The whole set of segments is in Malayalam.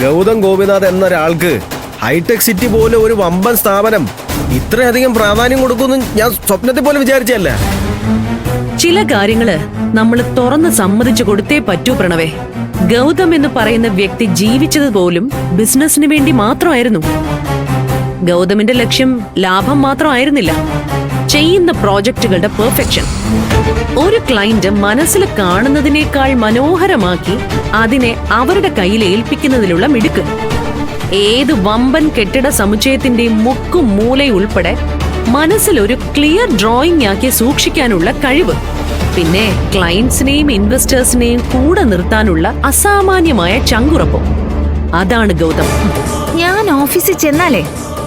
ഗൗതം ഗോപിനാഥ് എന്നൊരാൾക്ക് ഹൈടെക് സിറ്റി പോലെ ഒരു വമ്പൻ സ്ഥാപനം ഇത്രയധികം പ്രാധാന്യം കൊടുക്കുമെന്ന് ഞാൻ സ്വപ്നത്തിൽ പോലും വിചാരിച്ചല്ല. ചില കാര്യങ്ങള് നമ്മൾ തുറന്ന് സമ്മതിച്ചു കൊടുത്തേ പറ്റൂ പ്രണവേ. ഗൗതം എന്ന് പറയുന്ന വ്യക്തി ജീവിച്ചത് പോലും ബിസിനസിന് വേണ്ടി മാത്രമായിരുന്നു. ഗൗതമിന്റെ ലക്ഷ്യം ലാഭം മാത്രമായിരുന്നില്ല, ചെയ്യുന്ന പ്രോജക്റ്റുകളുടെ പെർഫെക്ഷൻ. ഒരു ക്ലയന്റ് മനസ്സിൽ കാണുന്നതിനേക്കാൾ മനോഹരമാക്കി അതിനെ അവരുടെ കയ്യിൽ ഏൽപ്പിക്കുന്നതിലുള്ള മിടുക്ക്. ഏത് വമ്പൻ കെട്ടിട സമുച്ചയത്തിന്റെയും മുക്കും മൂലയും ഉൾപ്പെടെ മനസ്സിലൊരു ക്ലിയർ ഡ്രോയിങ് ആക്കി സൂക്ഷിക്കാനുള്ള കഴിവ്. പിന്നെ ക്ലയന്റ്സിനെയും ഇൻവെസ്റ്റേഴ്സിനെയും കൂടെ നിർത്താനുള്ള അസാമാന്യമായ ചങ്കുറപ്പും. അതാണ് ഗൗതം. ഞാൻ ഓഫീസിൽ ചെന്നാലേ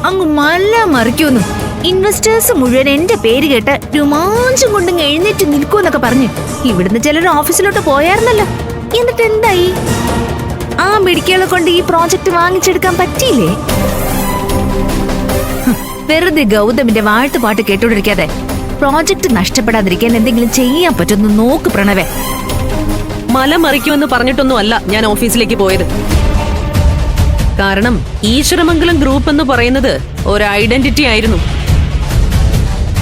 അങ്ങ് മല്ല മറിക്കുന്നു. ഇൻവെസ്റ്റേഴ്സ് മുഴുവൻ എന്റെ പേര് കേട്ട് രോമാഞ്ചം കൊണ്ടും എഴുന്നേറ്റ് നിൽക്കൂന്നൊക്കെ പറഞ്ഞു ഇവിടുന്ന് ചിലർ ഓഫീസിലോട്ട് പോയായിരുന്നല്ലോ. എന്നിട്ട് എന്തായി? ആ മിടിക്കുകളെ കൊണ്ട് ഈ പ്രോജക്റ്റ് വാങ്ങിച്ചെടുക്കാൻ പറ്റിയില്ലേ? വെറുതെ ഗൗതമിന്റെ വാഴ്ത്തുപാട്ട് കേട്ടോണ്ടിരിക്കാതെ പ്രോജക്റ്റ് നഷ്ടപ്പെടാതിരിക്കാൻ എന്തെങ്കിലും ചെയ്യാൻ പറ്റുമെന്ന് നോക്ക് പ്രണവേ. മല മറിക്കുമെന്ന് പറഞ്ഞിട്ടൊന്നും അല്ല ഞാൻ ഓഫീസിലേക്ക് പോയത്. കാരണം ഈശ്വരമംഗലം ഗ്രൂപ്പ് എന്ന് പറയുന്നത് ഒരു ഐഡന്റിറ്റി ആയിരുന്നു.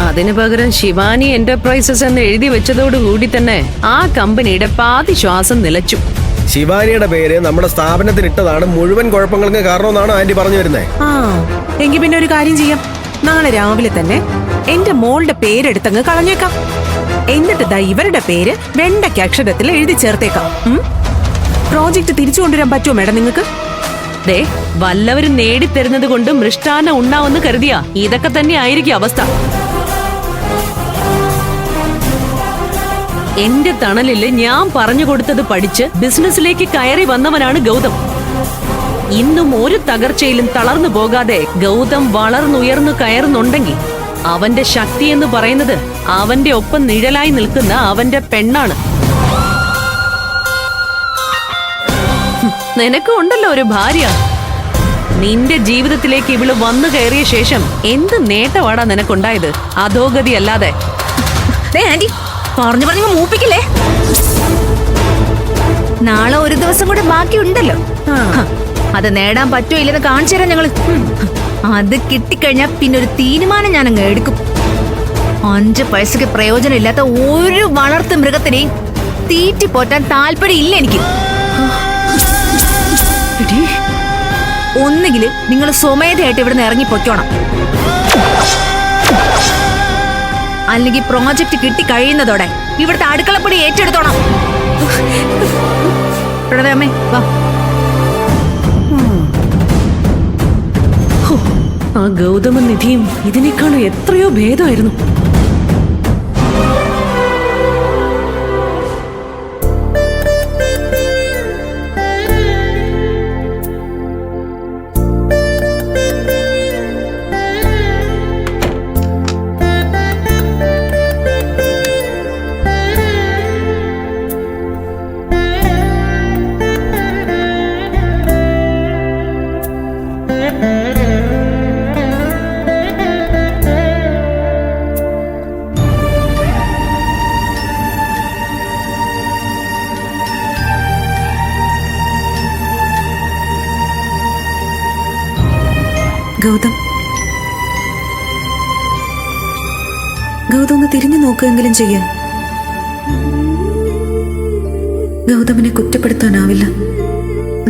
അതിനു പകരം ശിവാനി എന്റർപ്രൈസസ് എന്ന് എഴുതി വെച്ചതോടുകൂടി തന്നെ ആ കമ്പനിയുടെ പാതി ശ്വാസം നിലച്ചു. ശിവാനിയുടെ പേര് നമ്മുടെ സ്ഥാപനത്തിന് ഇട്ടതാണ് മുഴുവൻ കുഴപ്പങ്ങൾക്ക് കാരണമെന്നാണ് ആന്റി പറഞ്ഞു വരുന്നത്. എങ്കിൽ പിന്നെ ഒരു കാര്യം ചെയ്യാം, നാളെ രാവിലെ തന്നെ എന്റെ മോളുടെ പേരെടുത്തങ്ങ് കളഞ്ഞേക്കാം. എന്നിട്ട് ദാ ഇവരുടെ പേര് വെണ്ടയ്ക്ക് അക്ഷരത്തിൽ എഴുതി ചേർത്തേക്കാം. പ്രോജക്റ്റ് തിരിച്ചു കൊണ്ടുവരാൻ പറ്റുമോ മേഡം നിങ്ങൾക്ക്? ദേ, വല്ലവരും നേടിത്തരുന്നത് കൊണ്ട് മൃഷ്ടാന ഉണ്ടാവെന്ന് കരുതിയാ ഇതൊക്കെ തന്നെ ആയിരിക്കും അവസ്ഥ. എന്റെ തണലില് ഞാൻ പറഞ്ഞു കൊടുത്തത് പഠിച്ച് ബിസിനസ്സിലേക്ക് കയറി വന്നവനാണ് ഗൗതം. ഇന്നും ഒരു തകർച്ചയിലും തളർന്നു പോകാതെ ഗൗതം വളർന്നുയർന്നു കയറുന്നുണ്ടെങ്കിൽ അവന്റെ ശക്തി എന്ന് പറയുന്നത് അവന്റെ ഒപ്പം നിഴലായി നിൽക്കുന്ന അവന്റെ പെണ്ണാണ്. നിനക്കും ഉണ്ടല്ലോ ഒരു ഭാര്യ. നിന്റെ ജീവിതത്തിലേക്ക് ഇവള് വന്നു കയറിയ ശേഷം എന്ത് നേട്ടമാടാ നിനക്കുണ്ടായത്? അധോഗതി അല്ലാതെ. ആന്റി പറഞ്ഞു പറഞ്ഞു മൂപ്പിക്കില്ലേ? നാളെ ഒരു ദിവസം കൂടെ ബാക്കിയുണ്ടല്ലോ. അത് നേടാൻ പറ്റുമോ ഇല്ലെന്ന് കാണിച്ചു തരാം ഞങ്ങള്. അത് കിട്ടിക്കഴിഞ്ഞാ പിന്നെ ഒരു തീരുമാനം ഞാൻ അങ്ങ് എടുക്കും. 5 പൈസക്ക് പ്രയോജനം ഇല്ലാത്ത ഒരു വളർത്തു മൃഗത്തിനെയും തീറ്റി പോറ്റാൻ താല്പര്യം ഇല്ല എനിക്ക്. ഒന്നുകില് നിങ്ങൾ സ്വമേധയായിട്ട് ഇവിടുന്ന് ഇറങ്ങി പൊയ്ക്കോണം, അല്ലെങ്കിൽ പ്രോജക്റ്റ് കിട്ടി കഴിയുന്നതോടെ ഇവിടുത്തെ അടുക്കളപ്പടി ഏറ്റെടുത്തോണം. പ്രണവമ്മേ വാ. ആ ഗൗതമ നിധിയും ഇതിനേക്കാളും എത്രയോ ഭേദമായിരുന്നു. ഗൗതം, ഗൗതം ഒന്ന് തിരിഞ്ഞു നോക്കുകയെങ്കിലും ചെയ്യാം. ഗൗതമിനെ കുറ്റപ്പെടുത്താനാവില്ല.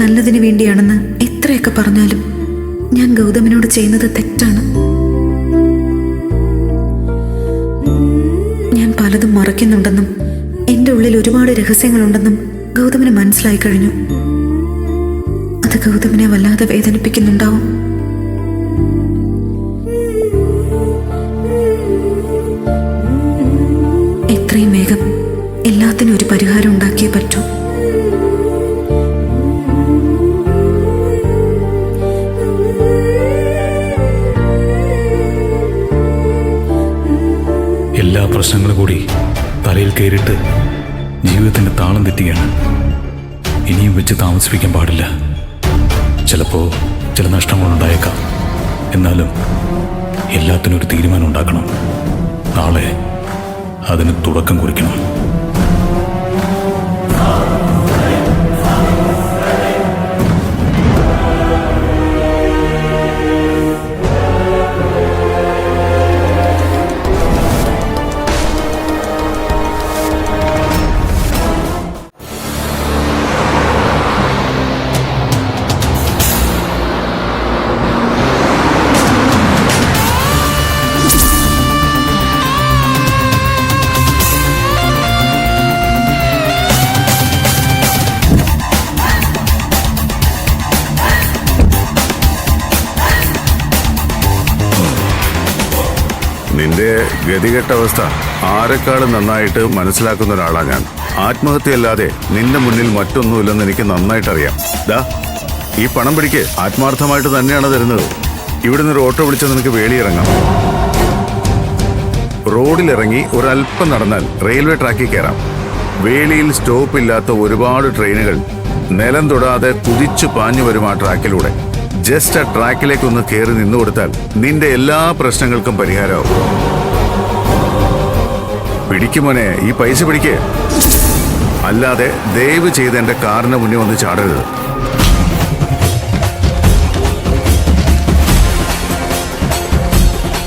നല്ലതിനു വേണ്ടിയാണെന്ന് എത്രയൊക്കെ പറഞ്ഞാലും ഞാൻ ഗൗതമിനോട് ചെയ്യുന്നത് തെറ്റാണ്. ഞാൻ പലതും മറയ്ക്കുന്നുണ്ടെന്നും എന്റെ ഉള്ളിൽ ഒരുപാട് രഹസ്യങ്ങളുണ്ടെന്നും ഗൗതമിന് മനസ്സിലായി കഴിഞ്ഞു. അത് ഗൗതമിനെ വല്ലാതെ വേദനിപ്പിക്കുന്നുണ്ടാവും. എത്രയും വേഗം എല്ലാത്തിനും ഒരു പരിഹാരം ഉണ്ടാക്കിയേ പറ്റൂ. എല്ലാ പ്രശ്നങ്ങളും കൂടി തലയിൽ കയറിയിട്ട് ജീവിതത്തിന്റെ താളം തെറ്റുകയാണ്. ഇനിയും വെച്ച് താമസിപ്പിക്കാൻ പാടില്ല. ചിലപ്പോൾ ചില നഷ്ടങ്ങളുണ്ടായേക്കാം. എന്നാലും എല്ലാത്തിനും ഒരു തീരുമാനം ഉണ്ടാക്കണം. നാളെ അതിന് തുടക്കം കുറിക്കണം. ഗതികെട്ട അവസ്ഥ ആരെക്കാളും നന്നായിട്ട് മനസ്സിലാക്കുന്ന ഒരാളാണ് ഞാൻ. ആത്മഹത്യയല്ലാതെ നിന്റെ മുന്നിൽ മറ്റൊന്നുമില്ലെന്ന് എനിക്ക് നന്നായിട്ടറിയാം. ദാ ഈ പണം പിടിക്ക്, ആത്മാർത്ഥമായിട്ട് തന്നെയാണ് തരുന്നത്. ഇവിടുന്ന് ഒരു ഓട്ടോ വിളിച്ച് നിനക്ക് വേളിയിറങ്ങാം. റോഡിലിറങ്ങി ഒരല്പം നടന്നാൽ റെയിൽവേ ട്രാക്കിൽ കയറാം. വേളിയിൽ സ്റ്റോപ്പില്ലാത്ത ഒരുപാട് ട്രെയിനുകൾ നിലം തൊടാതെ കുതിച്ചു പാഞ്ഞു വരും ആ ട്രാക്കിലൂടെ. ജസ്റ്റ് ആ ട്രാക്കിലേക്ക് ഒന്ന് കയറി നിന്നു കൊടുത്താൽ നിന്റെ എല്ലാ പ്രശ്നങ്ങൾക്കും പരിഹാരമാവും. പിടിക്കുമോനെ, ഈ പൈസ പിടിക്ക്. അല്ലാതെ ദയവ് ചെയ്ത് എന്റെ കാറിന് മുന്നിൽ വന്ന് ചാടരുത്.